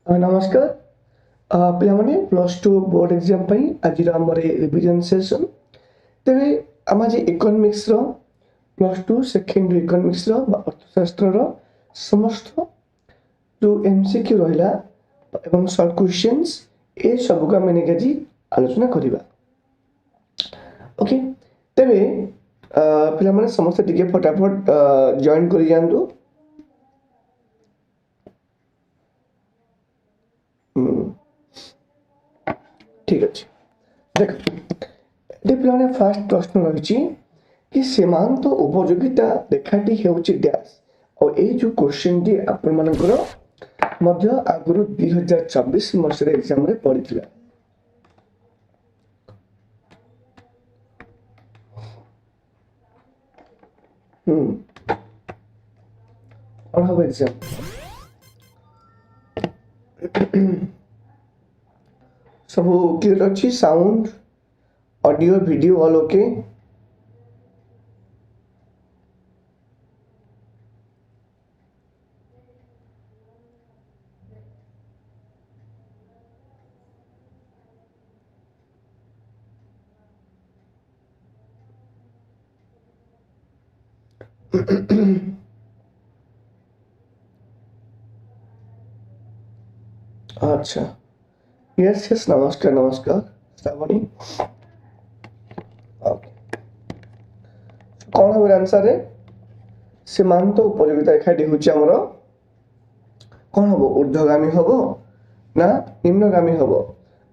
नमस्कार पे plus two board exam आज आम रिविजन सेसन तेरे आम आज economics plus two second economics अर्थशास्त्र समस्त जो एमसीक्यू रहा एवं सर्ट क्वेश्चंस ये सब को आम आज आलोचना करवा ओके तेरे पे समस्त टिके फटाफट जॉइन कर जातु ठीक अच्छे देख ये पे फास्ट प्रश्न रही कि सीमांत उपयोगिता रेखाटी हूँ डैश और ये जो क्वेश्चन टी आपंकर आगुरी 2024 मसीह एग्जाम पड़ी कौन हम एग्जाम सब क्लियर अच्छी sound audio video all okay अच्छा यस यस नमस्कार नमस्कार श्रावणी ओके कौन हम आंसर है सीमांत उपयोगिता रेखाटी हूँ आमर कौन हम ऊर्ध्वगामी हम ना निम्नगामी हम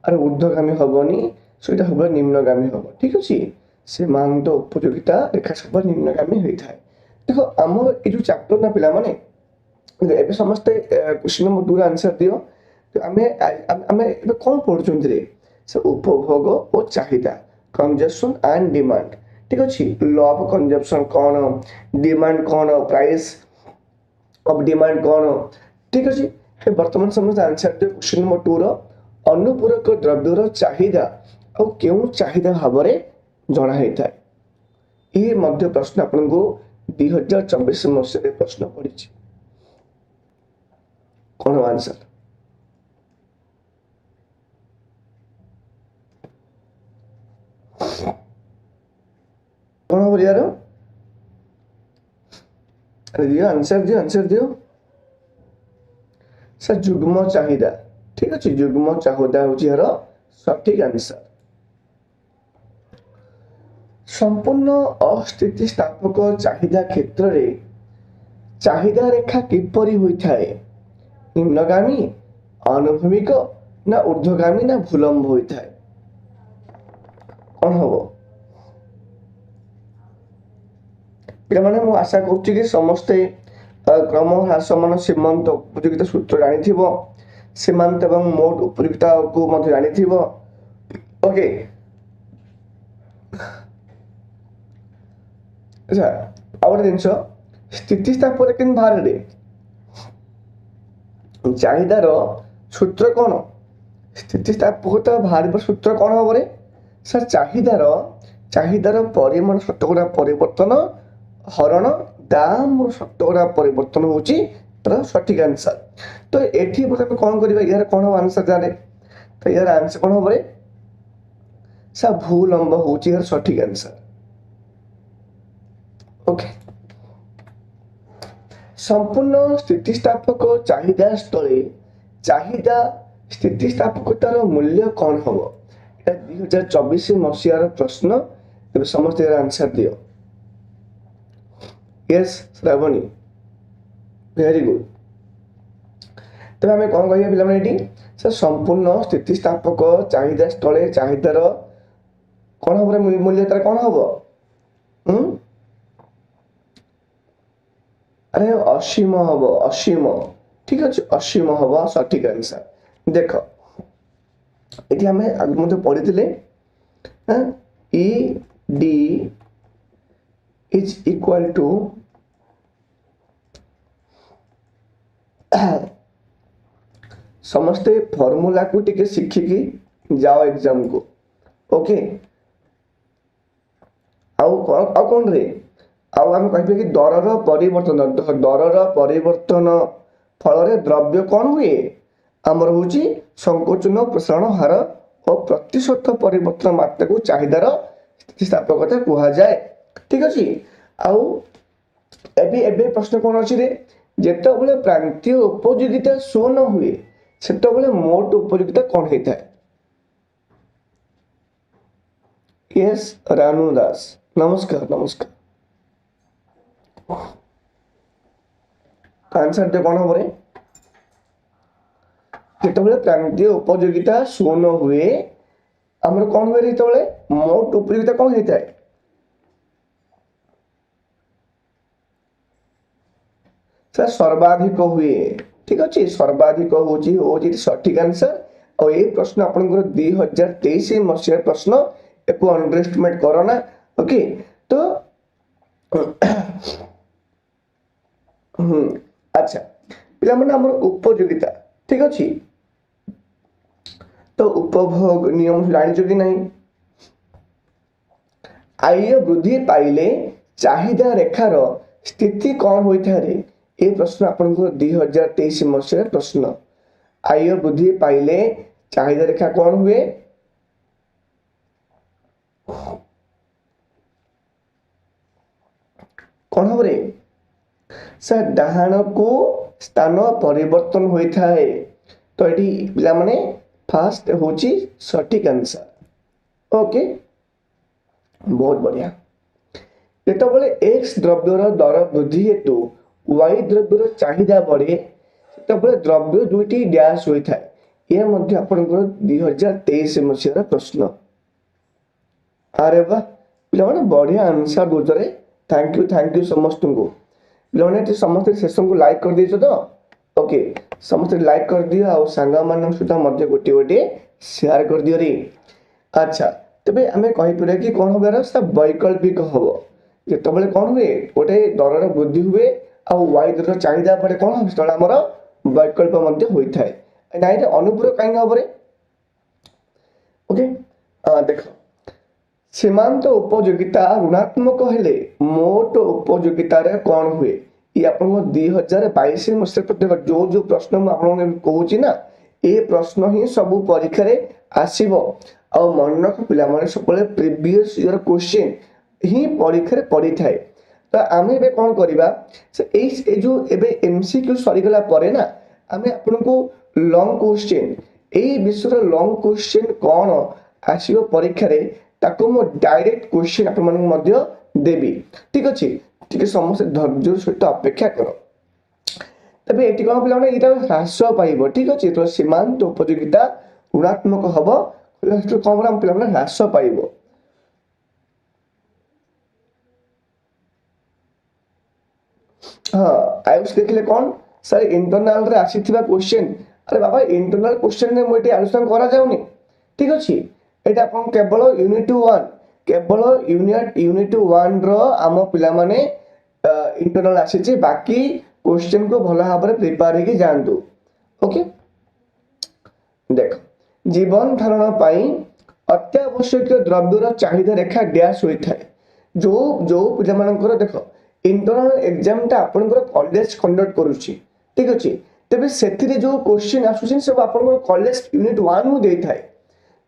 अरे ऊर्ध्वगामी हेनी से हम निम्नगामी हम ठीक अच्छे सीमांत उपयोगिता रेखा सब निम्नगामी होता है देख आम ये चैप्टर ना पिला माने ए समस्ते क्वेश्चन नंबर 2 आंसर दियो तो आमे आमे ए कौन पढ़ुचन रे से उपभोग और चाहिदा कंजम्पशन एंड डिमांड ठीक अच्छे लॉ ऑफ कंजम्पशन कौन डिमांड कौन प्राइस ऑफ डिमांड कौन ठीक अच्छे वर्तमान समस्त आंसर दियो क्वेश्चन नंबर 2 रो अनुपूरक द्रव्यर चाहिदा और क्यों चाहिदा भाव में जना होता है ये मध्य प्रश्न आपन को 2024 मसीह प्रश्न पड़ी कौन आंसर कौन हम यार अरे दियो आंसर दियो सर जुग्म चाहिदा ठीक अच्छे जुग्म चाहिदा हूँ यार सठिक आंसर संपूर्ण अस्थितिस्थापक चाहिदा क्षेत्र में चाहिदा रेखा किपरि होता है निम्नगामी आनुभूमिक ना ऊर्ध्वगामी ना भूलंब होता है कौन हम पे मु आशा कर समस्ते क्रम ह्रास मान सीमांत उपयोगिता सूत्र जानी सीमांत एवं मोट उपयोगिता को जानी ओके अच्छा आउ गोटे जिनस स्थितिस्थापक कि बाहर रे चाहिदार सूत्र कौन स्थितिस्थापकता बाहर सूत्र कौन हम रे सर चाहिदार परिमाण शतकड़ा परिवर्तन हरण दाम शतकड़ा परिवर्तन हूँ तर सठिक आंसर तो ये कौन कर यार कौन हम आंसर जाने तो यार आंसर कौन हम रे सर भूलंब हूँ यार सठिक आंसर ओके संपूर्ण स्थितिस्थापक चाहिदा स्थले चाहिदा स्थितिस्थापकतार मूल्य कौन हम 2024 मसीहार प्रश्न तेरे समस्त आंसर दियो यस श्रावणी वेरी गुड तब आम कौन कह पे सर संपूर्ण स्थितिस्थापक चाहिदा स्थले चाहिदार कौन हम मूल्य तार कौन हम अरे असीम हम असीम ठीक अच्छे असीम हम सठिक आंसर देख ये आम आगे मत पढ़ी E D is equal to समस्ते फॉर्मूला को टिके शिखिकी जाओ एग्जाम को ओके आउ कौन रे आम कह कि दरर परिवर्तन फल द्रव्य कौन हुए ଆମର ହେଉଛି ସଂକୋଚନ ପ୍ରସାରଣ ହାର ଓ ପ୍ରତିଶତ ପରିବର୍ତ୍ତନ ମାତ୍ରାକୁ ଚାହିଦାର ସ୍ଥିତିସ୍ଥାପକତା କୁହାଯାଏ। ଠିକ ଅଛି। ଆଉ ଏବେ ଏବେ ପ୍ରଶ୍ନ କ'ଣ ଅଛି ରେ, ଯେତେବେଳେ ପ୍ରାନ୍ତୀୟ ଉପଯୋଗିତା ଶୂନ ହୁଏ ସେତେବେଳେ ମୋଟ ଉପଯୋଗିତା କ'ଣ ହେଇଥାଏ? ୟେସ୍ ରାନୁ ଦାସ, ନମସ୍କାର ନମସ୍କାର। आंसर दे कौन हम जिते प्रांतीय उपयोगिता शून्य हुए आमर कौन हुए जिते मोट उपयोगिता कौन होता है? सर सर्वाधिक हुए। ठीक अच्छे, सर्वाधिक हूँ सठिक आंसर। और ये प्रश्न आपंकर 2023 मसीह प्रश्न एक अंडरएस्टिमेट करना। ओके तो अच्छा पिला माने हमर उपयोगिता ठीक अच्छी। तो उपभोग नियम जानी कि नहीं? आय वृद्धि पाइले चाहिदा रेखार स्थिति कौन होता है? ये प्रश्न आपको 2023 मसीह प्रश्न। आय वृद्धि पाइले चाहिदा रेखा कौन हुए? कौन हम रे सर डाहाण को स्थान परिवर्तन होता है। तो ये पिला माने फास्ट होची सठिक आंसर। ओके बहुत बढ़िया। जितेबाला एक्स द्रव्यर दर वृद्धि हेतु वाई द्रव्यर चाहिदा बढ़े सेतबेले द्रव्य दुईटी डैश होता है। यह मध्य आपनकर 2023 मसीहार प्रश्न। अरे वाह पिला माने बढ़िया आंसर दोजरे। थैंक यू समस्त को पिला समस्त सेशन को लाइक कर दीजिए। तो ओके समस्त लाइक कर दियो और सांगा मान सहित मध्य गोटे गोटे शेयर कर दियो रे। अच्छा तबे आमे कहि पड़े कि कोन होबार सब वैकल्पिक हबो। जेतबेले कोन हुए गोटे दरर वृद्धि हुए आ वाई दर चाहिदा पड़े कोन हम स्थल हमर वैकल्प मध्य होई थाए। नाइ रे अनुपूरक काई हबरे। ओके देखो सीमांत उपयोगिता ऋणात्मक हेले मोट उपयोगिता रे कौन हुए? ये आप 2022 मसीह प्रत्येक जो प्रश्न मुझे कहूँ ना ये प्रश्न ही सब परीक्षा रे आसीबो। आ मन रख पिला माने सब प्रीवियस ईयर क्वेश्चन ही परीक्षा रे पड़ी थाए। तो आमे बे कौन करिबा से ए जो एबे एमसीक्यू सरी गला परे ना आमे आपन को लॉन्ग क्वेश्चन ए विषय लॉन्ग क्वेश्चन कौन आसीबो परीक्षा रे ताको मो डायरेक्ट क्वेश्चन आप मन मध्य देबी। ठीक अछि ठीक समस्त धैर्य सहित अपेक्षा करो। तबे एटी कोन पिला माने इटा ह्रास पाइबो। ठीक अछि तो सीमांत उपयोगिता ऋणात्मक हबो तो कम राम पिला माने ह्रास पाइबो। हाँ आयुष देखले कौन सर इंटरनल रे आसीथिबा क्वेश्चन। अरे बाबा इंटरनल क्वेश्चन ने मोटी आलोचना करा जाउनी। ठीक अछि एटा अपन केवल यूनिट 1 केवल यूनिट 1 रो आम पिला माने इंटरनल आसी बाकी क्वेश्चन को भला भाव में प्रिपेयर होके जानतु। ओके देख जीवन धारण पाई अत्यावश्यक द्रव्यर चाहिदा रेखा डैश होता है। जो जो पिला मानकर देख इंटरनल एग्जाम टा आपनकर कॉलेज कंडक्ट करूची। ठीक अछि तबे सेथिरे जो क्वेश्चन आसुछन सब आपनकर कॉलेज यूनिट 1 मु देई थाए।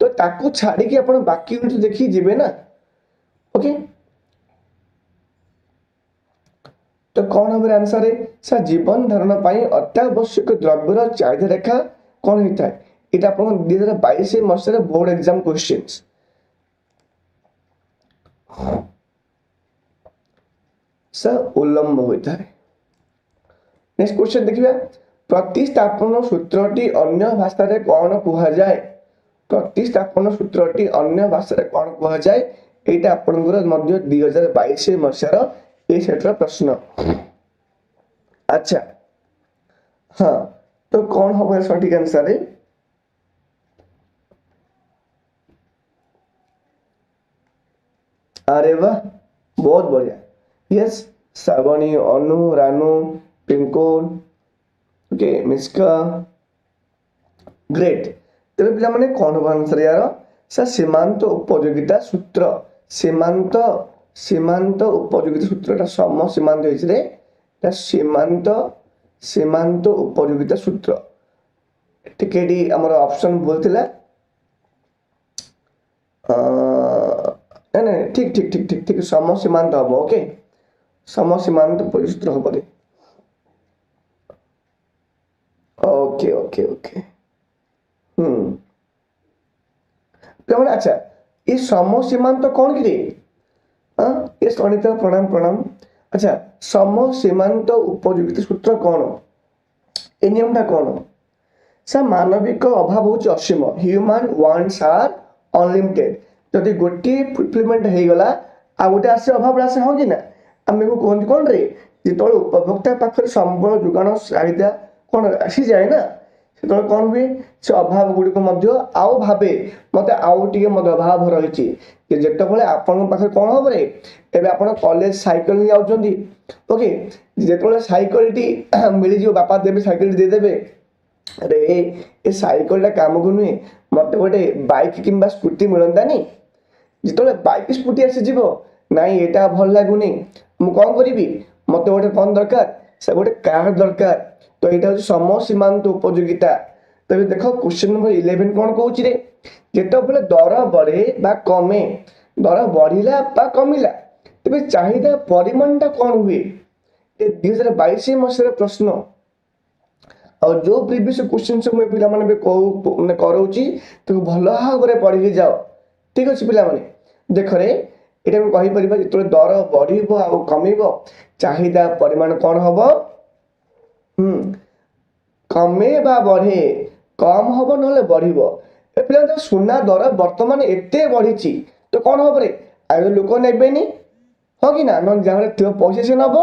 तो ताको छाड़ी कि अपन बाकी यूनिट देखी जिबे ना। ओके तो कौन हम आंसर है सर जीवन धारण पाई अत्यावश्यक द्रव्यर चाहिदा रेखा कौन होता है? इटा अपन 2022 मसीह बोर्ड एग्जाम क्वेश्चंस। सर उल्लंब होता है। नेक्स्ट क्वेश्चन देखिए प्रतिस्थापन सूत्रटी अन्य भाषा रे कौन कहा जाए? प्रतिस्थापन सूत्रटी अन्य भाषा रे कौन कहा जाए? एटा आपनकर मध्य 2022 मसीहार ए सेटर प्रश्न। अच्छा हाँ तो कौन होगा सठिक आंसर है? अरे वाह बहुत बढ़िया। यस श्रावणी अनु रानू पिंकोन ओके मिस्का ग्रेट। तेरे पिला माने कौन होगा आंसर यार? सर सीमांत उपयोगिता सूत्र सीमांत सीमांत उपयोगिता सूत्रटा सम सीमांत होइछरे ता सीमांत सीमांत उपयोगिता सूत्र ଟିକେ ଏଠି ଆମର ଅପସନ ଭୁଲ ଥିଲା। ନାଇଁ ନାଇଁ ଠିକ ଠିକ ଠିକ ଠିକ ଠିକ ସମ ସୀମାନ୍ତ ହବ। ଓକେ, ସମ ସୀମାନ୍ତ ପରିସୂତ୍ର ହବରେ। ओके ओके ओके पिलाମାନେ ଆଚ୍ଛା ଏ ସମ ସୀମାନ୍ତ କଣ କି ରେ? ଏ ଶୁଣିତ ପ୍ରଣାମ ପ୍ରଣାମ। ଆଚ୍ଛା ସମ ସୀମାନ୍ତ ଉପଯୁକ୍ତ ସୂତ୍ର କଣ? ଏ ନିୟମଟା କଣ? ସା ମାନବିକ ଅଭାବ ହେଉଛି ଅସୀମ, ହ୍ୟୁମାନ ୱାଣ୍ଟସ୍ ଆର୍ ଅନଲିମିଟେଡ। ଯଦି ଗୋଟିଏ ଫୁଲଫିଲମେଣ୍ଟ ହେଇଗଲା ଆଉ ଗୋଟେ ଆସେ ଅଭାବ ଆସେ, ହଁ କି ନା? ଆମକୁ କୁହନ୍ତି କଣ ରେ, ଯେତେବେଳେ ଉପଭୋକ୍ତା ପାଖରେ ସମ୍ବଳ ଯୋଗାଣ ଚାହିଦା କଣ ଆସିଯାଏ ନା, ସେତେବେଳେ କଣ ହୁଏ, ସେ ଅଭାବ ଗୁଡ଼ିକ ମଧ୍ୟ ଆଉ ଭାବେ ମତେ ଆଉ ଟିକେ ମଧ୍ୟ ଅଭାବ ରହିଛି। ଯେତେବେଳେ ଆପଣଙ୍କ ପାଖରେ କଣ ହବ ରେ, ଏବେ ଆପଣ କଲେଜ ସାଇକେଲ ନେଇ ଯାଉଛନ୍ତି, ଓକେ, ଯେତେବେଳେ ସାଇକେଲଟି ମିଳିଯିବ, ବାପା ଦେବେ ସାଇକେଲଟି ଦେଇଦେବେ, ଆରେ ଏ ସାଇକେଲଟା କାମକୁ ନୁହେଁ, ମତେ ଗୋଟେ ବାଇକ୍ କିମ୍ବା ସ୍କୁଟି ମିଳନ୍ତାନି। ଯେତେବେଳେ ବାଇକ୍ ସ୍କୁଟି ଆସିଯିବ, ନାଇଁ ଏଇଟା ଭଲ ଲାଗୁନି, ମୁଁ କଣ କରିବି, ମତେ ଗୋଟେ କଣ ଦରକାର, ସେ ଗୋଟେ କାର ଦରକାର। ତ ଏଇଟା ହଉଛି ସମ ସୀମାନ୍ତ ଉପଯୋଗିତା। ତେବେ ଦେଖ କ୍ୱେଶ୍ଚନ ନମ୍ବର 11 କଣ କହୁଛି ରେ, ଯେତେବେଳେ ଦର ବଢେ ବା କମେ, ଦର ବଢିଲା ବା କମିଲା, ତେବେ ଚାହିଦା ପରିମାଣଟା କଣ ହୁଏ? ଏ 2022 ମସିହାର ପ୍ରଶ୍ନ। ଆଉ ଯୋଉ ପ୍ରିଭିୟସ୍ କ୍ୱେଶ୍ଚନ ସବୁ ମୁଁ ପିଲାମାନେ କରଉଛି, ତାକୁ ଭଲ ଭାବରେ ପଢିକି ଯାଅ। ଠିକ ଅଛି ପିଲାମାନେ, ଦେଖରେ ଏଇଟା ଆମେ କହିପାରିବା ଯେତେବେଳେ ଦର ବଢିବ ଆଉ କମିବ, ଚାହିଦା ପରିମାଣ କଣ ହବ? କମେ ବା ବଢେ, କମ ହବ ନହେଲେ ବଢିବ। ଏ ପିଲା ସୁନା ଦର ବର୍ତ୍ତମାନ ଏତେ ବଢିଛି, ତ କଣ ହବ ରେ, ଆଉ ଲୋକ ନେବେନି, ହଁ କି ନା? ଯାହାର ଥିବ ପଇସା ସେ ନବ,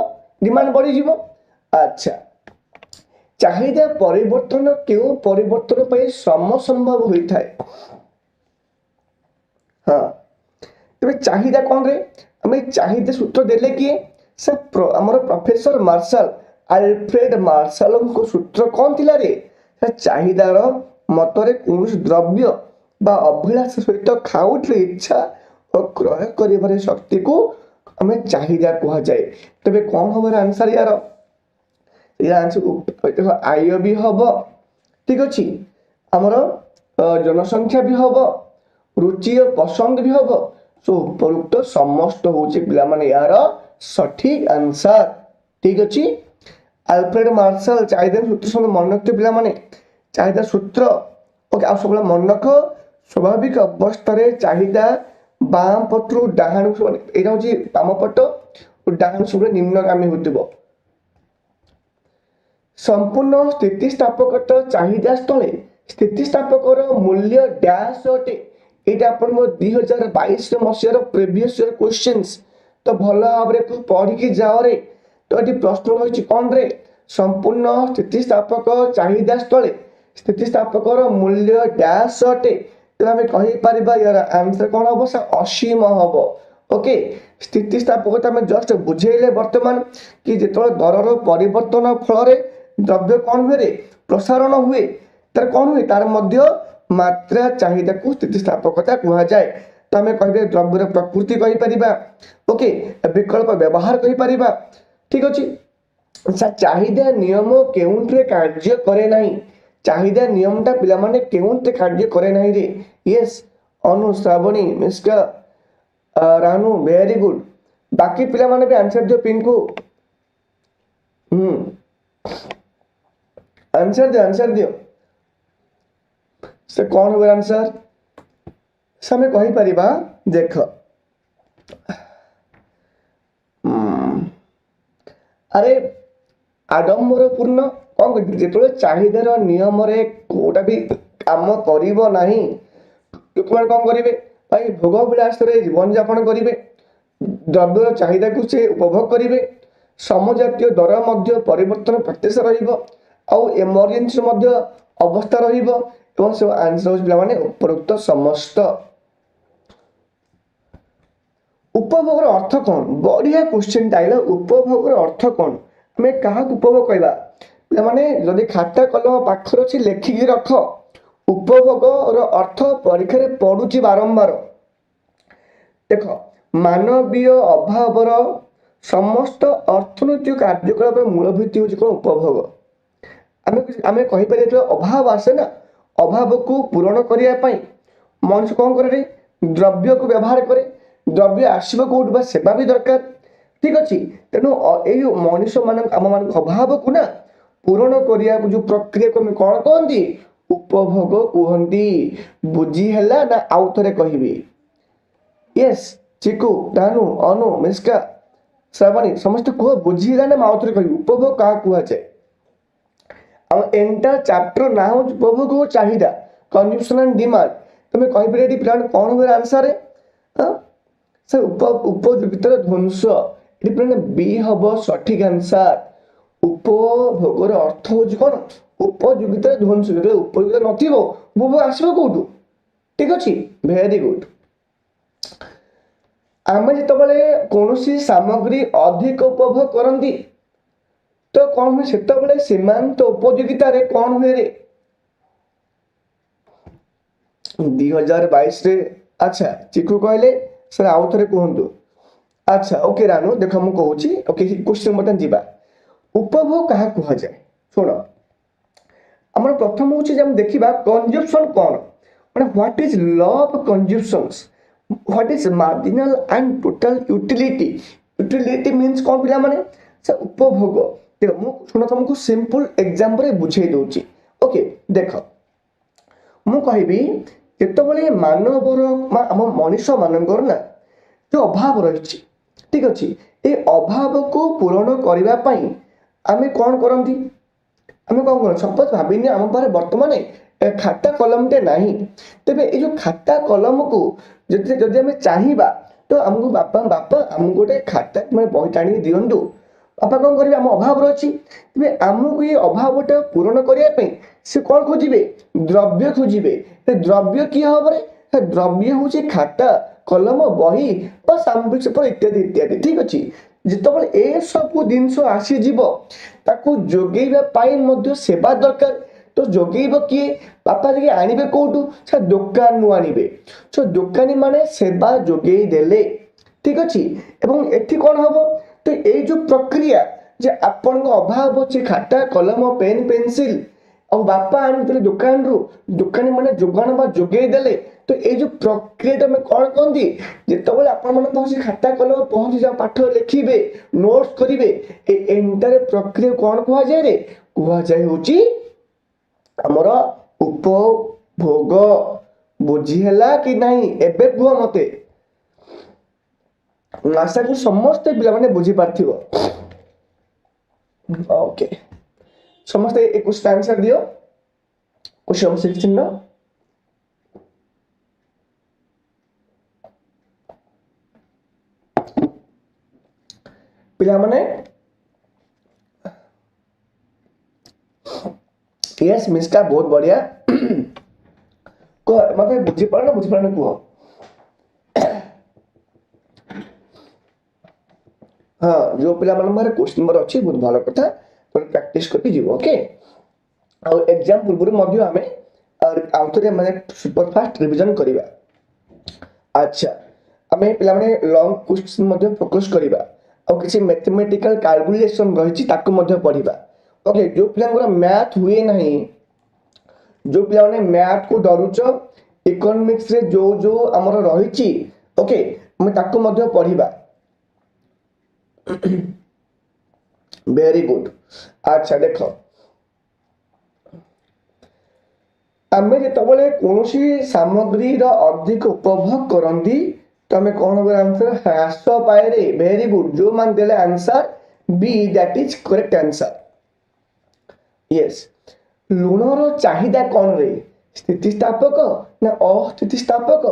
ଡିମାଣ୍ଡ ବଢିଯିବ। ଆଚ୍ଛା ଚାହିଦା ପରିବର୍ତ୍ତନ କେଉଁ ପରିବର୍ତ୍ତନ ପାଇଁ ସମସମ୍ଭବ ହୋଇଥାଏ? ହଁ, ତେବେ ଚାହିଦା କଣ ରେ, ଆମେ ଚାହିଦା ସୂତ୍ର ଦେଲେ କିଏ? ସେ ଆମର ପ୍ରଫେସର ମାର୍ଶାଲ, ଆଲଫ୍ରେଡ ମାର୍ଶାଲଙ୍କ ସୂତ୍ର କଣ ଥିଲା ରେ? ଚାହିଦାର ମତରେ କୌଣସି ଦ୍ରବ୍ୟ ବା ଅଭିଳାଷ ସହିତ ଖାଉଥିଲେ ଇଚ୍ଛା ଓ କ୍ରୟ କରିବାର ଶକ୍ତିକୁ ଆମେ ଚାହିଦା କୁହାଯାଏ। ତେବେ କଣ ହବ ଆନ୍ସର ୟାର? ଆୟ ବି ହବ, ଠିକ ଅଛି, ଆମର ଜନସଂଖ୍ୟା ବି ହବ, ରୁଚି ଓ ପସନ୍ଦ ବି ହବ। ଉପଯୁକ୍ତ ସମସ୍ତ ହଉଛି ପିଲାମାନେ ୟାର ସଠିକ ଆନ୍ସର। ଠିକ ଅଛି, ଆଲଫ୍ରେଡ ମାର୍ଶାଲ ଚାହିଦା ସୂତ୍ର ମନେ ରଖିଥିବେ ପିଲାମାନେ, ଚାହିଦା ସୂତ୍ର। ଓକେ, ଆଉ ସବୁବେଳେ ମନେ ରଖ, ସ୍ୱାଭାବିକ ଅବସ୍ଥାରେ ଚାହିଦା ବାମ ପଟରୁ ଡାହାଣକୁ, ଏଇଟା ହଉଛି ବାମ ପଟ, ଡାହାଣ ସବୁବେଳେ ନିମ୍ନଗାମୀ ହେଉଥିବ। ସମ୍ପୂର୍ଣ୍ଣ ସ୍ଥିତିସ୍ଥାପକତା ଚାହିଦା ସ୍ଥଳେ ସ୍ଥିତିସ୍ଥାପକର ମୂଲ୍ୟ ଡ୍ୟାସ୍ ଅଟେ। ଏଇଟା ଆପଣଙ୍କ 2022 ମସିହାର ପ୍ରିଭିୟସ୍ ଇୟର କ୍ୱେଶ୍ଚନ୍ସ, ତ ଭଲ ଭାବରେ ପଢିକି ଯାଅରେ। ତ ଏଠି ପ୍ରଶ୍ନ ରହିଛି କଣ ରେ, ସମ୍ପୂର୍ଣ୍ଣ ସ୍ଥିତିସ୍ଥାପକ ଚାହିଦା ସ୍ଥଳେ ସ୍ଥିତିସ୍ଥାପକର ମୂଲ୍ୟ ଡ୍ୟାସ୍ ଅଟେ। ତେଣୁ ଆମେ କହିପାରିବା ୟାର ଆନ୍ସର କଣ ହବ, ଅସୀମ ହବ। ଓକେ, ସ୍ଥିତିସ୍ଥାପକତା ଆମେ ଜଷ୍ଟ ବୁଝେଇଲେ ବର୍ତ୍ତମାନ କି ଯେତେବେଳେ ଦରର ପରିବର୍ତ୍ତନ ଫଳରେ ଦ୍ରବ୍ୟ କଣ ହୁଏ, ପ୍ରସାରଣ ହୁଏ, ତାର କଣ ହୁଏ, ତାର ମଧ୍ୟ ମାତ୍ରା ଚାହିଦାକୁ ସ୍ଥିତିସ୍ଥାପକତା କୁହାଯାଏ। ତ ଆମେ କହିବା ଦ୍ରବ୍ୟର ପ୍ରକୃତି କହିପାରିବା, ଓକେ, ବିକଳ୍ପ ବ୍ୟବହାର କହିପାରିବା। ଠିକ ଅଛି, ଚାହିଦା ନିୟମ କେଉଁଥିରେ କାର୍ଯ୍ୟ କରେ ନାହିଁ? ଚାହିଦା ନିୟମଟା ପିଲାମାନେ କେଉଁଥିରେ କାର୍ଯ୍ୟ କରେ ନାହିଁ ରେ? ୟେସ୍, ଅନୁ, ଶ୍ରାବଣୀ, ମିସ୍କା, ରାନୁ, ଭେରି ଗୁଡ। ବାକି ପିଲାମାନେ ବି ଆନ୍ସର ଦିଅ, ପିଙ୍କୁ आंसर दियो से कौन होगा आंसर? समय कही परिबा, देख अरे आडंबरपूर्ण कौन जो चाहिदार नियम कोटा भी काम करिबो नाही, लोक कौन करेंगे भाई, भोग विलास जीवन यापन करेंगे, द्रव्यर चाहिदा को से उपभोग करेंगे, समजातीय दर मध्य परिवर्तन प्रत्यक्ष रहिबो, आउ एमरजेंसी मध्य अवस्था रहिबो, एवं सब आंसर पिला माने उपरोक्त समस्त। उपभोगर अर्थ कौन? बढ़िया क्वेश्चन टाइल, उपभोगर अर्थ कौन? हमें क्या उपभोग कहवा पे, जदि खाता कलम पाखर अच्छी लेखिकी रख, उपभोगर अर्थ परीक्षा पड़ुची बारंबार। देख, मानवीय अभावर समस्त अर्थनैतिक कार्यकलाप मूल भित्ति हूँ कौन? उपभोग। ଆମେ ଆମେ କହିପାରିବା ଯେତେବେଳେ ଅଭାବ ଆସେ ନା, ଅଭାବକୁ ପୂରଣ କରିବା ପାଇଁ ମଣିଷ କ'ଣ କରେ? ଦ୍ରବ୍ୟକୁ ବ୍ୟବହାର କରେ। ଦ୍ରବ୍ୟ ଆସିବ କୋଉଠୁ? ବା ସେବା ବି ଦରକାର। ଠିକ ଅଛି। ତେଣୁ ଏଇ ମଣିଷ ମାନଙ୍କ ଆମମାନଙ୍କ ଅଭାବକୁ ନା ପୂରଣ କରିବାକୁ ଯୋଉ ପ୍ରକ୍ରିୟାକୁ ଆମେ କ'ଣ କହନ୍ତି? ଉପଭୋଗ କୁହନ୍ତି। ବୁଝି ହେଲା ନା ଆଉ ଥରେ କହିବି? ୟେସ୍, ଚିକୁ, ଡାନୁ, ଅନୁ, ମିସ୍କା, ଶ୍ରାବଣୀ ସମସ୍ତେ କୁହ, ବୁଝି ହେଲା ନା ଆଉ ଥରେ କହିବି? ଉପଭୋଗ କାହାକୁ କୁହାଯାଏ? ଆମ ଏଣ୍ଟାର ଚାପ୍ଟର ନାଁ ହେଉଛି ଉପଭୋଗ ଓ ଚାହିଦା, କନଜ୍ୟୁମସନ୍ ଆଣ୍ଡ ଡିମାଣ୍ଡ। ତମେ କହିପାରିବ ଏଠି ପିଲାମାନେ କ'ଣ ହୁଏ ଆନ୍ସର? ସେ ଉପଯୋଗିତାର ଧ୍ୱଂସ। ଏଠି ପିଲାମାନେ ବି ହବ ସଠିକ ଆନ୍ସର। ଉପଭୋଗର ଅର୍ଥ ହେଉଛି କ'ଣ? ଉପଯୋଗିତାର ଧ୍ୱଂସ। ଯେତେବେଳେ ଉପଯୋଗିତା ନଥିବ ଉପଭୋଗ ଆସିବ କୋଉଠୁ? ଠିକ ଅଛି, ଭେରି ଗୁଡ୍। ଆମେ ଯେତେବେଳେ କୌଣସି ସାମଗ୍ରୀ ଅଧିକ ଉପଭୋଗ କରନ୍ତି ତ କ'ଣ ହୁଏ? ସେତେବେଳେ ସୀମାନ୍ତ ଉପଯୋଗିତାରେ କ'ଣ ହୁଏ ରେ? 2022ରେ ଆଚ୍ଛା ଚିକୁ କହିଲେ ସାର୍ ଆଉ ଥରେ କୁହନ୍ତୁ। ଆଚ୍ଛା ଓକେ ରାନୁ, ଦେଖ ମୁଁ କହୁଛି। ଓକେ, କ୍ୱେଶ୍ଚିନ୍ ବର୍ତ୍ତମାନ ଯିବା। ଉପଭୋଗ କାହାକୁ କୁହାଯାଏ? ଶୁଣ, ଆମର ପ୍ରଥମ ହେଉଛି ଯେ ଆମେ ଦେଖିବା କନଜ୍ୟୁମସନ୍ କ'ଣ, ମାନେ what is law consumptions, what is marginal and total utility. Utility means କ'ଣ ପିଲାମାନେ? ସେ ଉପଭୋଗ। ଦେଖ ମୁଁ ଶୁଣ ତମକୁ ସିମ୍ପଲ ଏକ୍ସାମ୍ପଲ ବୁଝେଇ ଦଉଛି। ଓକେ ଦେଖ, ମୁଁ କହିବି ଯେତେବେଳେ ମାନବର ଆମ ମଣିଷ ମାନଙ୍କର ନା ଯୋଉ ଅଭାବ ରହିଛି, ଠିକ ଅଛି, ଏ ଅଭାବକୁ ପୂରଣ କରିବା ପାଇଁ ଆମେ କ'ଣ କରନ୍ତି? ଆମେ କ'ଣ କରୁ? ସପୋଜ ଭାବିନି ଆମ ପାଖରେ ବର୍ତ୍ତମାନ ଖାତା କଲମଟେ ନାହିଁ, ତେବେ ଏଇ ଯୋଉ ଖାତା କଲମକୁ ଯଦି ଆମେ ଚାହିଁବା ତ ଆମକୁ ବାପା ଆମକୁ ଗୋଟେ ଖାତା ମାନେ ବହିଟା ଆଣିକି ଦିଅନ୍ତୁ। ବାପା କ'ଣ କରିବେ? ଆମ ଅଭାବ ଅଛି, ତେବେ ଆମକୁ ଏ ଅଭାବଟା ପୂରଣ କରିବା ପାଇଁ ସେ କ'ଣ ଖୋଜିବେ? ଦ୍ରବ୍ୟ ଖୋଜିବେ। ଦ୍ରବ୍ୟ କିଏ ହବରେ? ଦ୍ରବ୍ୟ ହେଉଛି ଖାତା, କଲମ, ବହି ବା ସାମଗ୍ରୀ ଇତ୍ୟାଦି ଇତ୍ୟାଦି। ଠିକ ଅଛି। ଯେତେବେଳେ ଏସବୁ ଜିନିଷ ଆସିଯିବ ତାକୁ ଯୋଗେଇବା ପାଇଁ ମଧ୍ୟ ସେବା ଦରକାର। ତ ଯୋଗେଇବ କିଏ? ବାପା ଯାଇକି ଆଣିବେ କୋଉଠୁ? ସେ ଦୋକାନରୁ ଆଣିବେ। ତ ଦୋକାନୀ ମାନେ ସେବା ଯୋଗେଇ ଦେଲେ। ଠିକ ଅଛି। ଏବଂ ଏଠି କ'ଣ ହବ? ତ ଏଇ ଯୋଉ ପ୍ରକ୍ରିୟା ଯେ ଆପଣଙ୍କ ଅଭାବ ଅଛି ଖାତା, କଲମ, ପେନ୍, ପେନସିଲ, ଆଉ ବାପା ଆଣିଥିଲେ ଦୋକାନରୁ, ଦୋକାନୀ ମାନେ ଯୋଗାଣ ବା ଯୋଗେଇ ଦେଲେ। ତ ଏଇ ଯୋଉ ପ୍ରକ୍ରିୟାଟା ଆମେ କ'ଣ କହନ୍ତି? ଯେତେବେଳେ ଆପଣମାନେ ପହଞ୍ଚି ଖାତା କଲମ ପହଞ୍ଚି ଯାଅ, ପାଠ ଲେଖିବେ, ନୋଟ୍ସ କରିବେ, ଏ ଏଣ୍ଟାର ପ୍ରକ୍ରିୟା କ'ଣ କୁହାଯାଏ ରେ? କୁହାଯାଏ ହେଉଛି ଆମର ଉପଭୋଗ। ବୁଝି ହେଲା କି ନାହିଁ? ଏବେ କୁହ ମତେ। ଆଶା କରୁ ସମସ୍ତେ ପିଲାମାନେ ବୁଝିପାରିଥିବ। ଓକେ, ସମସ୍ତେ ଏ କ୍ୱେଶ୍ଚନ ଆନ୍ସର ଦିଅ। କ୍ୱେଶ୍ଚନ 16 ର ପିଲାମାନେ यस मिस्का बहुत बढ़िया। कह मत बुझीपार कुह। हाँ जो पिला क्वेश्चन नंबर अच्छी बहुत भल कथा प्रैक्टिस करके जीव। ओके एग्जाम पूर्व आम आउे माने सुपरफास्ट रिविजन करवा। अच्छा आम पिला लॉन्ग क्वेश्चन फोकस करवा और किसी मैथमेटिकल कैलकुलेशन रही पढ़ा। ओके जो पिला मैथ हुए ना, जो पिला मैथ को डरुच इकोनॉमिक्स रे जो जो आमर रही, ओके पढ़ा। Very good. अच्छा देख आम जो कौन सामग्री अधिक उपभोग करती तो आम कौन आंसर ह्रास पाए रे। Very good. जो मान देले answer B, that is correct answer. Yes लुणर चाहिदा कौन रे? स्थितिस्थापक ना अस्थितिस्थापक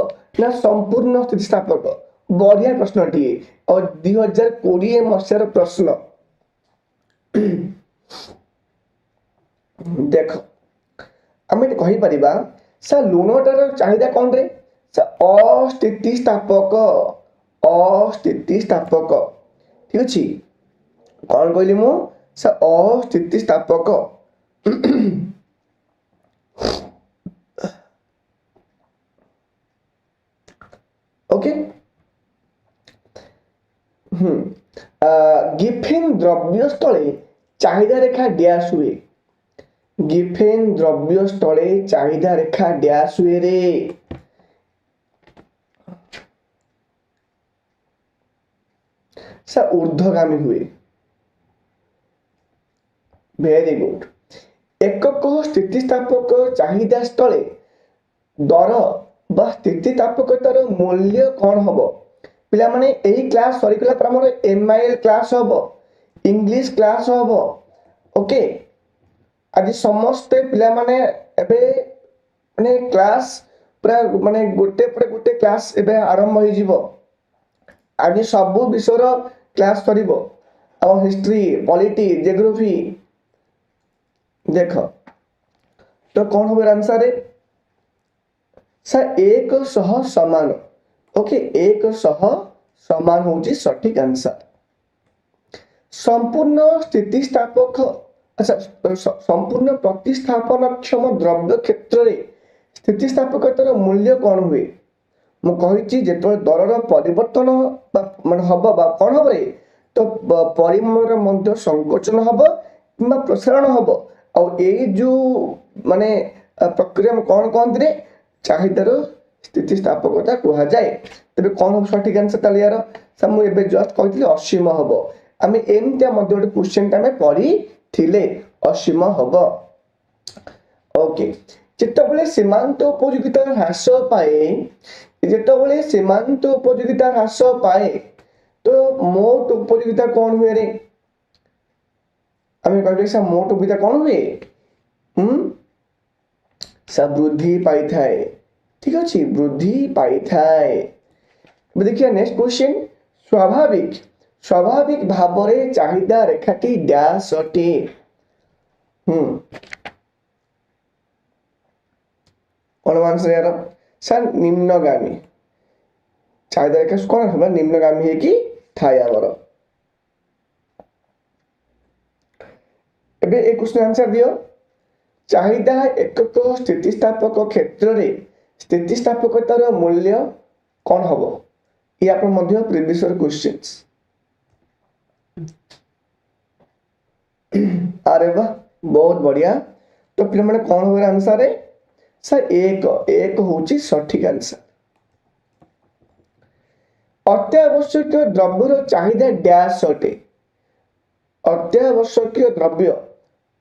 ना संपूर्ण स्थितिस्थापक? बढ़िया प्रश्न टी और 2020 मसीहार प्रश्न। देख आम कहीपर सर लुणटार चाहिदा कौन रे? अस्थितिस्थापक। अस्थितिस्थापक ठीक अच्छे। कौन कहली मु? अस्थितिस्थापक। ओके गिफिन द्रव्य स्थले चाहिदा रेखा डैश हुए। गिफेन द्रव्य स्थले चाहिदा रेखा डैश हुए रे सा ऊर्ध्वगामी हुए वेरी गुड एकक स्थितिस्थापक चाहिदा स्थले दर बा स्थितिस्थापकतार मूल्य कौन हम पिला माने एही क्लास सरी कला पर हमर एमआईएल क्लास हबो इंग्लिश क्लास हबो ओके आज समस्त पिला माने एबे माने क्लास पूरा माने गोटे पर गोटे क्लास एबे आरंभ होई जिवो आज सब विषयर क्लास करिवो आ हिस्ट्री पॉलिटी ज्योग्राफी देखो तो कौन हो आंसर है सर एक सह समान ओके एक सह समान होची सठिक आंसर संपूर्ण स्थितिस्थापक अच्छा संपूर्ण प्रतिस्थापनक्षम द्रव्य क्षेत्र रे स्थितिस्थापकतार मूल्य कौन हुए मु कहिछि जेतबे दरर परिवर्तन माने हबो बा कोन हबो रे तो परिमाणर मध्य संकोचन हबो किंबा प्रसारण हबो आ एई जो माने प्रक्रिया में कौन कहंत रे चाहिदार स्थितिस्थापकता कहा जाए तबे कौन हम सठिक आंसर ताली यार सब मु एबे जस्ट कहितली असीम हबो आमे एमते मध्ये ଗୋଟେ क्वेश्चन ता में पढी थिले असीम हबो ओके जेतबेले सीमांत उपयोगिता ह्रास पाए जेतबेले सीमांत उपयोगिता ह्रास पाए तो मोट उपयोगिता कौन हुए रे आमे कहले सा मोट उपयोगिता कौन हुए सब वृद्धि पाई थाए ठीक अछि वृद्धि पाई थाए देखिए नेक्स्ट क्वेश्चन स्वाभाविक स्वाभाविक भावरे चाहिदा रेखाटी डैश अटे कौन आंसर यार सर निम्नगामी चाहिदा रेखा कौन हबा निम्नगामी है कि थाए आवर एबे एक क्वेश्चन आंसर दियो चाहिदा एकक स्थितिस्थापक क्षेत्र रे स्थितिस्थापकतार मूल्य कौन हबो ये आप मध्य प्रीवियस क्वेश्चंस अरे वाह बहुत बढ़िया तो पिला माने कौन होगा आंसर है सर एक एक होची सठिक आंसर अत्यावश्यक द्रव्यर चाहिदा डैश अटे अत्यावश्यक द्रव्य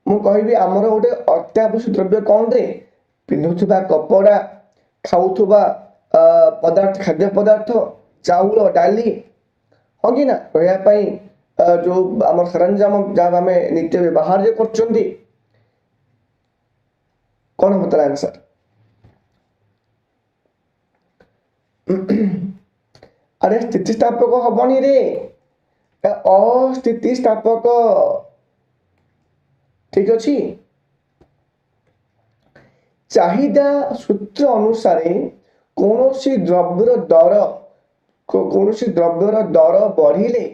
मु कहबी हमर गोटे अत्यावश्यक द्रव्य कौन रे पिन्धुथबा कपड़ा खाउथबा पदार्थ खाद्य पदार्थ चाउल डाली हो कि ना रहया पई जो हमर सरंजाम जब हमें नित्य व्यवहार जे करचंदी कौन होता आंसर अरे स्थितिस्थापक हबनी रे अस्थितिस्थापक ठीक अछि चाहिदा सूत्र अनुसार कौनसी द्रव्यर दर बढ़िले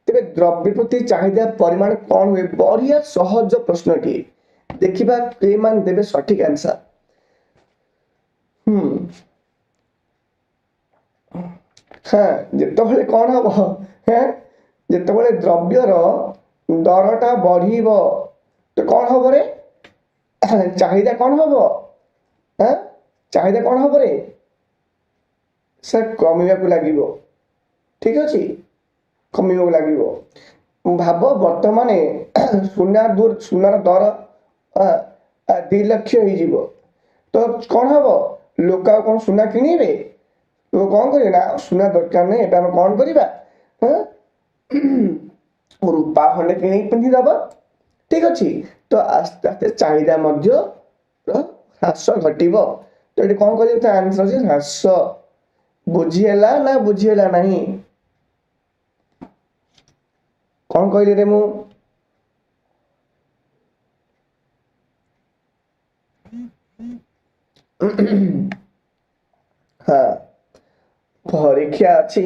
तेरे द्रव्य प्रति चाहिदा परिमाण कौन हुए बढ़िया सहज प्रश्नटी देखिबा के मान देबे सठिक आंसर हाँ जेतबेले कौन हबो हैं जेतबेले द्रव्यर दरटा बढ़िबो तो कौन हबो रे चाहिदा कौन हबो हैं चाहिदा कौन हबो रे सर कमिबा को लागिबो ठीक अछि कमिबा को लागिबो भाब वर्तमान सुनार दर 2 लाख हो जीवो तो कौन हबो लोक कौन सुना किनिबे तो कौन करे ना सुना दरकार नहीं एटा हम कौन करिबा रूपा खंडे किनि पिंधि दबा ठीक अछि तो आस्ते आस्ते चाहिदा मध्य ह्रास घटिबो तो एटी कौन करियो तो आंसर अछि ह्रास बुझिएला ना बुझिएला नहीं कौन कहले रे मु हाँ परीक्षा अच्छी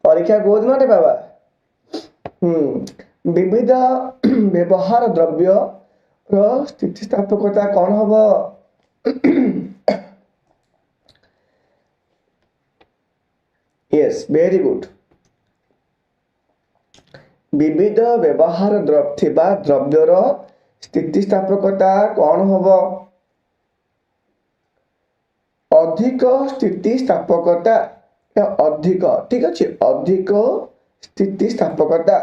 परीक्षा गोद रे बाबा विविध व्यवहार द्रव्य स्थितिस्थापकता कौन हबो यस वेरी गुड विविध व्यवहार द्रव्यर ସ୍ଥିତିସ୍ଥାପକତା କ'ଣ ହବ? ଅଧିକ ସ୍ଥିତିସ୍ଥାପକତା, ଅଧିକ, ଠିକ ଅଛି, ଅଧିକ ସ୍ଥିତିସ୍ଥାପକତା।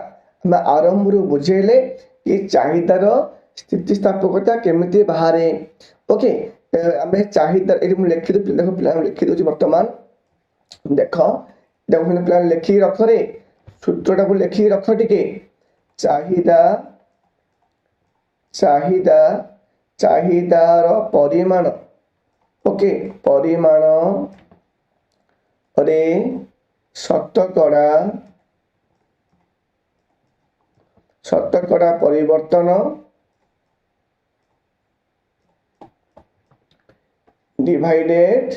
ଆମେ ଆରମ୍ଭରୁ ବୁଝେଇଲେ କି ଚାହିଦାର ସ୍ଥିତିସ୍ଥାପକତା କେମିତି ବାହାରେ। ଓକେ, ଆମେ ଚାହିଦା, ଏଠି ମୁଁ ଲେଖିଦେଉଛି, ଦେଖ ପିଲାଙ୍କୁ ଲେଖିଦେଉଛି ବର୍ତ୍ତମାନ। ଦେଖ ଦେଖ ପିଲା ଲେଖିକି ରଖରେ, ସୂତ୍ରଟାକୁ ଲେଖିକି ରଖ ଟିକେ। ଚାହିଦା ଚାହିଦା ଚାହିଦାର ପରିମାଣ, ଓକେ, ପରିମାଣ ରେ ଶତକଡ଼ା ପରିବର୍ତ୍ତନ ডিভাইডেড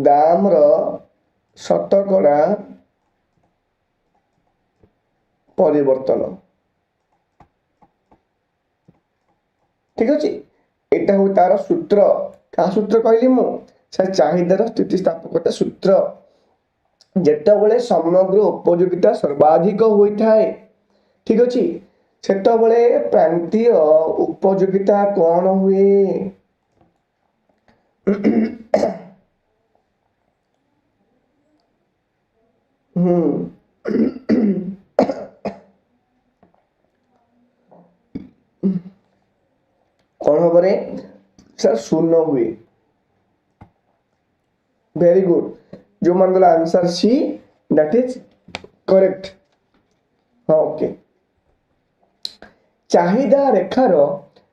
ଦାମର ଶତକଡ଼ା ପରିବର୍ତ୍ତନ। ঠিক ଅଛି, এটা ହଉ ତାର ସୂତ୍ର। କାହା ସୂତ୍ର କହିଲି ମୁଁ? ସେ ଚାହିଦାର ସ୍ଥିତିସ୍ଥାପକତା ସୂତ୍ର। ଯେତେବେଳେ ସମଗ୍ର ଉପଯୋଗିତା ସର୍ବାଧିକ ହୋଇଥାଏ, ଠିକ ଅଛି, ସେତେବେଳେ ପ୍ରାନ୍ତୀୟ ଉପଯୋଗିତା କ'ଣ ହୁଏ? କ'ଣ ହବ ରେ? ସାର୍ ଶୂନ ହୁଏ। ଭେରି ଗୁଡ, ଯୋଉମାନେ ଦେଲେ answer C, that is correct. ହଁ, ଓକେ। ଚାହିଦା ରେଖାର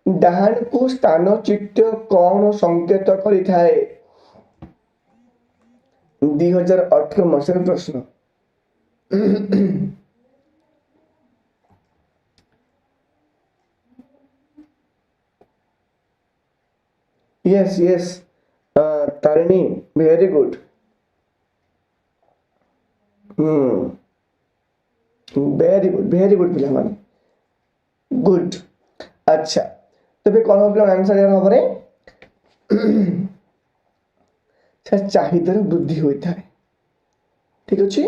ଡାହାଣକୁ ସ୍ଥାନଚ୍ୟୁତ କ'ଣ ସଂକେତ କରିଥାଏ? 2018 ମସିହାର ପ୍ରଶ୍ନ। yes yes, Tarini, very good. very good ପିଲାମାନେ, ଗୁଡ୍। ଆଚ୍ଛା, ତେବେ କ'ଣ ପିଲା ଆନ୍ସର ହବ ରେ? ଚାହିଦାର ବୃଦ୍ଧି ହୋଇଥାଏ। ଠିକ ଅଛି,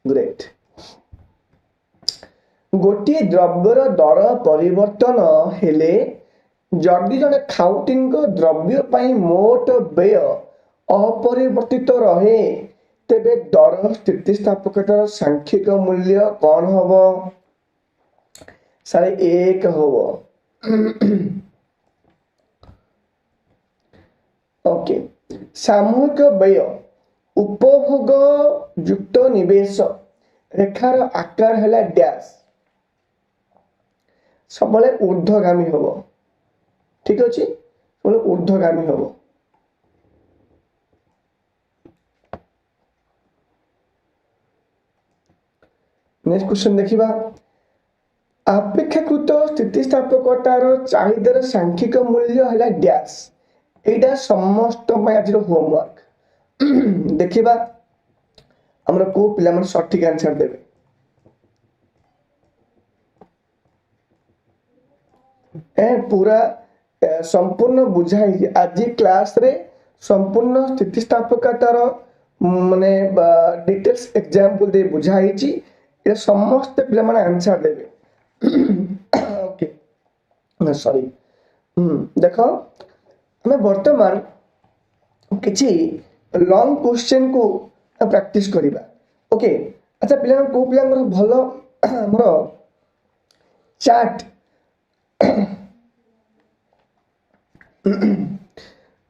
ଗ୍ରେଟ୍। ଗୋଟିଏ ଦ୍ରବ୍ୟର ଦର ପରିବର୍ତ୍ତନ ହେଲେ ଯଦି ଜଣେ ଖାଉଟିଙ୍କ ଦ୍ରବ୍ୟ ପାଇଁ ମୋଟ ବ୍ୟୟ ଅପରିବର୍ତ୍ତିତ ରହେ, ତେବେ ଦର ସ୍ଥିତିସ୍ଥାପକତାର ସାଂଖ୍ୟିକ ମୂଲ୍ୟ କ'ଣ ହବ? ସାରେ 1 ହବ। ଓକେ, ସାମୂହିକ ବ୍ୟୟ ଉପଭୋଗ ଯୁକ୍ତ ନିବେଶ ରେଖାର ଆକାର ହେଲା ଡ୍ୟାଶ, ସବୁବେଳେ ଊର୍ଦ୍ଧ୍ୱଗାମୀ ହବ। ଠିକ ଅଛି, ସବୁବେଳେ ଊର୍ଦ୍ଧ୍ୱଗାମୀ ହବ। ନେକ୍ସଟ କ୍ୱେଶ୍ଚନ ଦେଖିବା। ଅପେକ୍ଷାକୃତ ସ୍ଥିତିସ୍ଥାପକତାର ଚାହିଦାର ସାଂଖ୍ୟିକ ମୂଲ୍ୟ ହେଲା ଡ୍ୟାଶ। এইটা সমস্ত ପାଇଁ ଆଜିର ହୋମୱାର୍କ। ଦେଖିବା ଆମର କୋଉ ପିଲାମାନେ ସଠିକ ଆନ୍ସର ଦେବେ। ପୁରା ସମ୍ପୂର୍ଣ୍ଣ ବୁଝା ହେଇଛି ଆଜି କ୍ଲାସରେ। ସମ୍ପୂର୍ଣ୍ଣ ସ୍ଥିତିସ୍ଥାପକତାର ମାନେ ଡିଟେଲ୍ସ ଏକ୍ସାମ୍ପଲ ଦେଇ ବୁଝା ହେଇଛି। এটা ସମସ୍ତେ ପିଲାମାନେ ଆନ୍ସର ଦେବେ। ଓକେ, ସରି, ଦେଖ ଆମେ ବର୍ତ୍ତମାନ କିଛି ଲଙ୍ଗ କ୍ୱେଶ୍ଚନ କୁ ପ୍ରାକ୍ଟିସ କରିବା। ଓକେ, ଆଚ୍ଛା ପିଲାମାନେ କୋଉ ପିଲାଙ୍କର ଭଲ ଆମର ଚାର୍ଟ,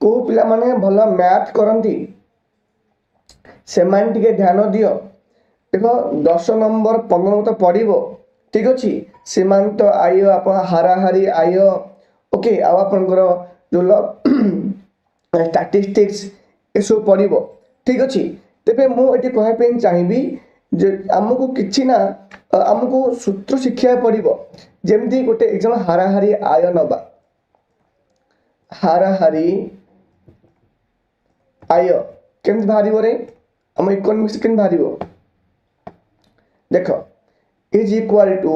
କୋଉ ପିଲାମାନେ ଭଲ ମ୍ୟାଥ କରନ୍ତି ସେମାନେ ଟିକେ ଧ୍ୟାନ ଦିଅ। ଦେଖ 10 ନମ୍ବର 15 ନମ୍ବର ପଡ଼ିବ, ଠିକ ଅଛି। ସୀମାନ୍ତ ଆୟ, ଆପଣ ହାରାହାରି ଆୟ, ଓକେ, ଆଉ ଆପଣଙ୍କର ଯୋଉ ଷ୍ଟାଟିଷ୍ଟିକ୍ସ ଏସବୁ ପଡ଼ିବ, ଠିକ ଅଛି। ତେବେ ମୁଁ ଏଠି କହିବା ପାଇଁ ଚାହିଁବି ଯେ ଆମକୁ କିଛି ନା ଆମକୁ ସୂତ୍ର ଶିଖିବାକୁ ପଡ଼ିବ। ଯେମିତି ଗୋଟେ ଏକ୍ସାମ୍ପଲ ହାରାହାରି ଆୟ ନବା, ହାରାହାରି ଆୟ କେମିତି ବାହାରିବ ରେ? ଆମ ଇକୋନୋମିକ୍ସ କେମିତି ବାହାରିବ? ଦେଖ, ଇଜ ଇକ୍ୱାଲ ଟୁ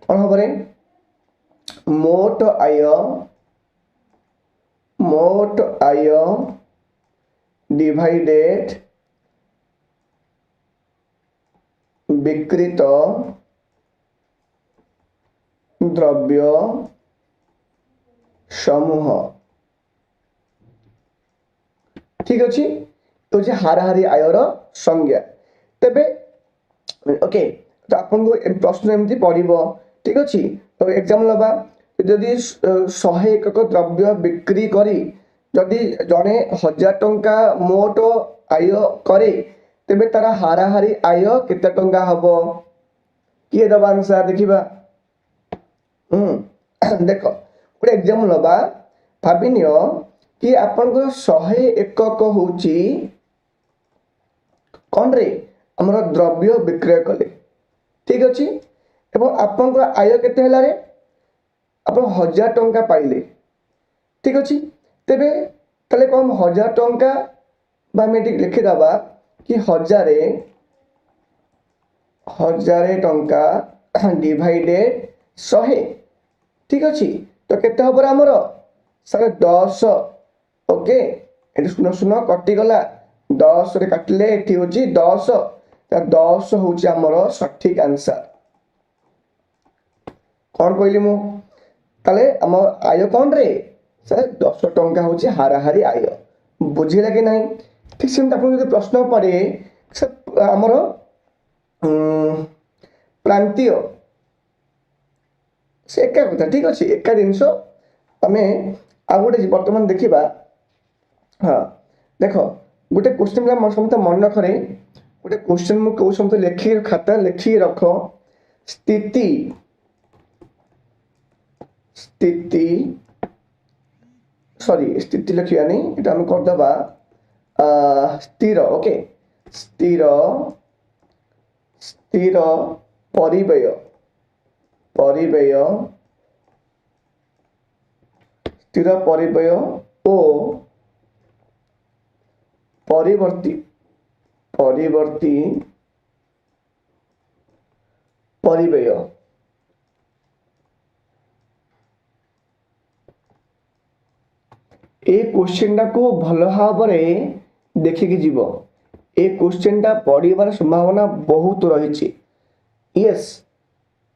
କ'ଣ ହବ ରେ? ମୋଟ ଆୟ ଡିଭାଇଡେড ବିକ୍ରିତ ଦ୍ରବ୍ୟ ସମୂହ। ठीक अच्छे तो हाराहारी आयर संज्ञा। तेबे ओके तो आपन को प्रश्न एमती पड़ो। ठीक अच्छे तो एग्जाम लबा जदि 100 एकक द्रव्य बिक्री करी जदि जड़े 1000 टंका मोट आय करे तेबे तार हाराहारी आय केते टंका हबो किए दबा आंसर देखिबा। देख गोटे एग्जाम लबा भाविनियो कि आपन को 100 एकक होची कौन रे हमर द्रव्य विक्रय कले। ठीक अच्छे एवं आपन को आय केते हला रे अपन 1000 टंका पाइले। ठीक अच्छे तेबे तले कम 1000 टंका बामेटिक लिखि दबा कि 1000 टंका डिवाइडेड 100। ठीक अच्छे तो केते हबर हमर सारे 10। ओके एटी सुन सुन कटि गला 10 रे काटले एटी होची 10 ता 10 होची हमर सठिक आंसर। कौन कहली मु ताले हम आय कौन रे सर 10 टंका होची हाराहारी आय बुझिला कि नहीं। ठीक सेम आपन जो प्रश्न पड़े सर हमर प्रांतीय से एका कथा। ठीक अच्छे एका जिनस आम आ गोटे बर्तमान देखा। हाँ देख गोटे क्वेश्चन समझते मन रखरे गोटे क्वेश्चन मुझे कौ समझते लिखिक खाता लिखिक रख स्थिति स्थिति सॉरी स्थिति लिखानी ये आम करदे स्थिर। ओके स्थिर स्थिर परिव्यय परिव्यय स्थिर परिव्यय ओ परिवर्ती परिवर्ती परिव्यय। ए क्वेश्चन को भल भाव देखिकी जीव ए क्वेश्चन टा पढ़ार संभावना बहुत रही। यस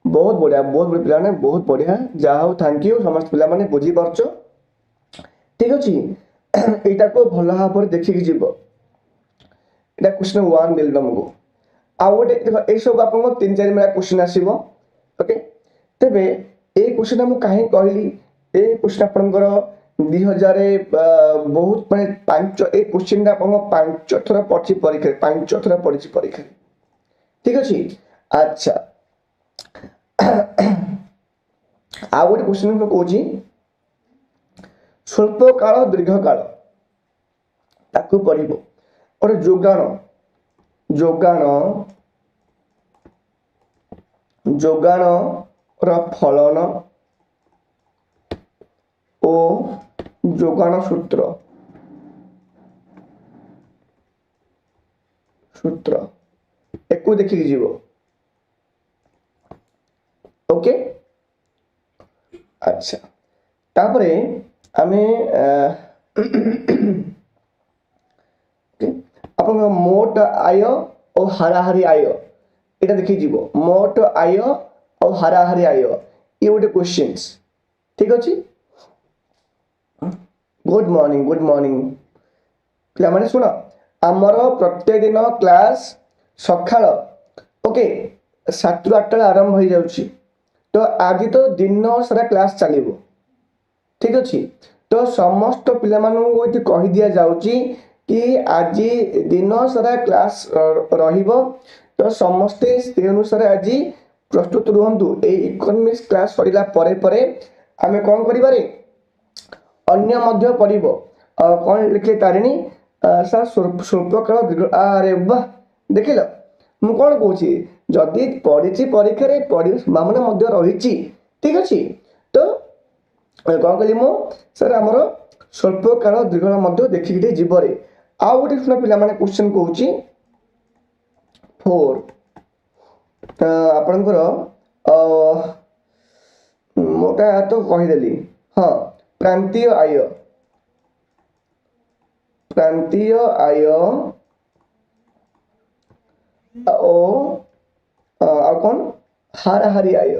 बहुत बढ़िया पिला बहुत बढ़िया जहा हो थैंक यू समस्त पिला माने बुझी पारछ। ठीक अच्छे यहाँ को भल भाव देखिकी जीव एटा क्वेश्चन 1 दिल तुमको आ गोटे देख ये सब आप 3-4 मेरा क्वेश्चन आसीबो। ओके तेबे ए क्वेश्चन मु काहे कहली ए क्वेश्चन आपनकर 2000 बहुत माने 5 ए क्वेश्चन आपन 5 थरा पढ़ी परीक्षा 5 थरा पढ़ी परीक्षा। ठीक अच्छे अच्छा आ गोटे क्वेश्चन मैं कहूँ स्वल्प काल दीर्घ काल ताकू पढ़िबो और जोगाण जोगाण जोगाण र फलन ओ जोगाण सूत्र सूत्र एको देखिक जीव। ओके अच्छा तापरे आमे अपन मोट आय और हाराहारी आय एटा देखि जीवो मोट आय और हाराहारी आय ये गोटे क्वेश्चंस। ठीक अच्छे गुड मॉर्निंग पिला माने सुन आमर प्रत्येक दिन क्लास सकाळ ओके 7 ରୁ 8 आरंभ हो जाउची तो आज तो दिन सारा क्लास चलो। ठीक अच्छे तो समस्त पिला मानू ये कही दिया जाउची कि आज दिन सारा क्लास रहिबो तो समस्ते से अनुसार आज प्रस्तुत रुहंतु। ए इकोनॉमिक्स क्लास सरिला परे परे आमे कोन करिबारे अन्य मध्य पढ़िबो कोन लिखले तारिणी सर स्वल्प काल दीर्घ। अरे वाह देखिल मु कोन कहूची जदि पढ़ी परीक्षा रे पढ़ी संभावना मध्य रही। ठीक अच्छे तो कौन कहली मु सर आमर स्वल्प काल दीर्घ मध्य देखिक जीवरे आ गोटे सुन पिला माने क्वेश्चन कहूची 4 आपनकर मोटा तो कहीदेली। हाँ प्रांतीय आय ओ ଆଉ କ'ଣ ହାରାହାରି ଆୟ।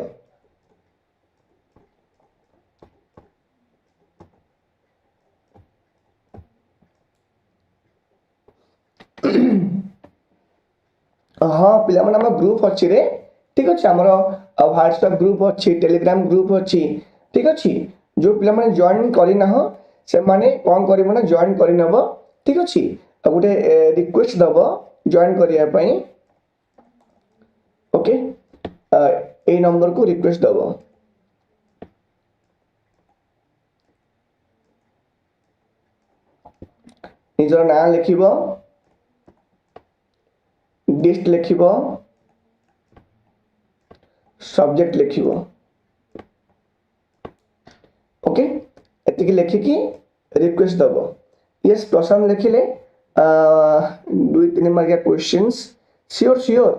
ହଁ ପିଲାମାନେ ଆମ ଗ୍ରୁପ୍ ଅଛି ରେ, ଠିକ୍ ଅଛି। ଆମର ହ୍ୱାଟ୍ସଆପ୍ ଗ୍ରୁପ୍ ଅଛି, ଟେଲିଗ୍ରାମ ଗ୍ରୁପ୍ ଅଛି, ଠିକ୍ ଅଛି। ଯେଉଁ ପିଲାମାନେ ଜଏନ୍ କରିନାହ ସେମାନେ କ'ଣ କରିବ ନା ଜଏନ୍ କରିନେବ, ଠିକ୍ ଅଛି। ଆଉ ଗୋଟେ ରିକ୍ୱେଷ୍ଟ ଦେବ ଜଏନ୍ କରିବା ପାଇଁ, ଓକେ। ଏଇ ନମ୍ବରକୁ ରିକ୍ୱେଷ୍ଟ ଦେବ। ନିଜର ନାଁ ଲେଖିବ, डिस्ट लिखिब, सब्जेक्ट लिखिब, ओके। एतिकी लिखिकी रिक्वेस्ट दब। यस प्रश्न लिखिले 2-3 मार्किया क्वेश्चंस श्योर श्योर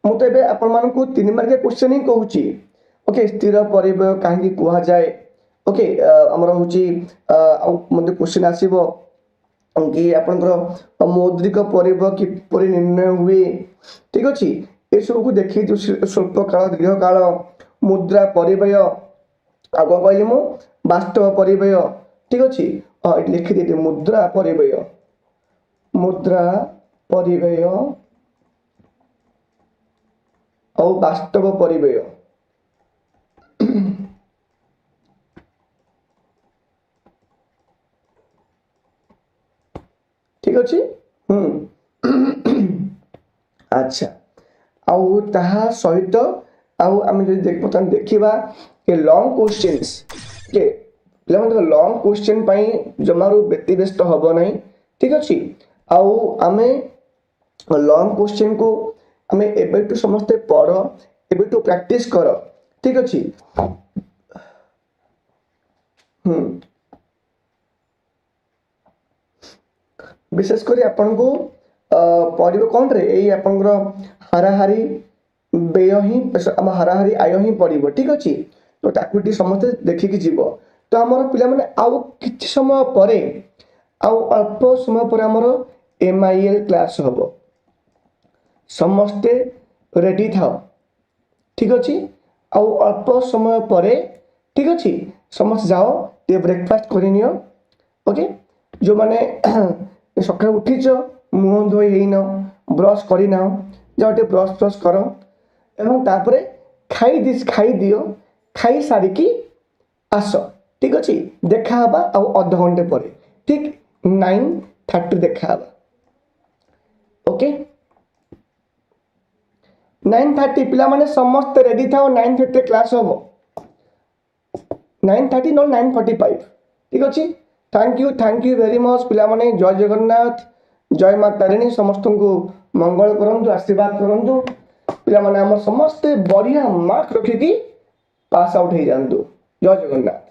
मुझे एबे आपण मानकु 3 मार्किया क्वेश्चन ही कहूची, ओके। स्थिर परिबय काहे कुहा जाए, ओके। हमर होची मते क्वेश्चन आसीबो कि आपनकर मौद्रिक परिबय किपरि निर्णय हुए, ठीक अछि। ए सब को देखि जो स्वल्प काल दीर्घ काल मुद्रा परिबय आगो कहली मु वास्तव परिबय, ठीक अछि। लिखि देती मुद्रा परिबय, मुद्रा परिबय और वास्तव परिबय, ठीक अच्छे। अच्छा आउ ताहा सहित आम बर्तमान देखा कि लॉन्ग क्वेश्चंस के पे लॉन्ग क्वेश्चन जमारू व्यतिव्यस्त हम ना, ठीक अच्छे। आम लॉन्ग क्वेश्चन को आम एबेटू समस्ते पढ़, एबेटू प्रैक्टिस कर, ठीक अच्छे। विशेषकर आपन को पढ़ कौन रे यही आपंकर हाराहारी व्यय ही हाराहारी आय ही पड़ो, ठीक अच्छे। तो ताकूटी समस्ते देखिकी जीव। तो आमर पिला माने आउ किछि समय परे आउ अल्प समय पर आमर MIL क्लास हम, समस्ते रेडी था, ठीक अच्छे। आउ अल्प समय परे, ठीक अच्छे, समस्त जाओ ये ब्रेकफास्ट करनियो, ओके। जो माने सकाळ उठिच मुह धोई न ब्रश करना जाओ टे ब्रश ब्रश कर एवं तापरे खाई दियो, खाई सारिकी आस, ठीक अच्छे। देखा आउ अध घंटे पर ठीक 9:30 देखा, ओके। 9:30 पिला माने समस्त रेडी था, 9:30 क्लास हम, 9:30 न 9:45, ठीक अच्छे। थैंक यू वेरी मच पिला माने। जय जगन्नाथ, जय माँ तारिणी, समस्त को मंगल करंतु, आशीर्वाद करंतु। पिला माने हमर समस्त बढ़िया मार्क रखिकी पास आउट हो जातु। जय जगन्नाथ।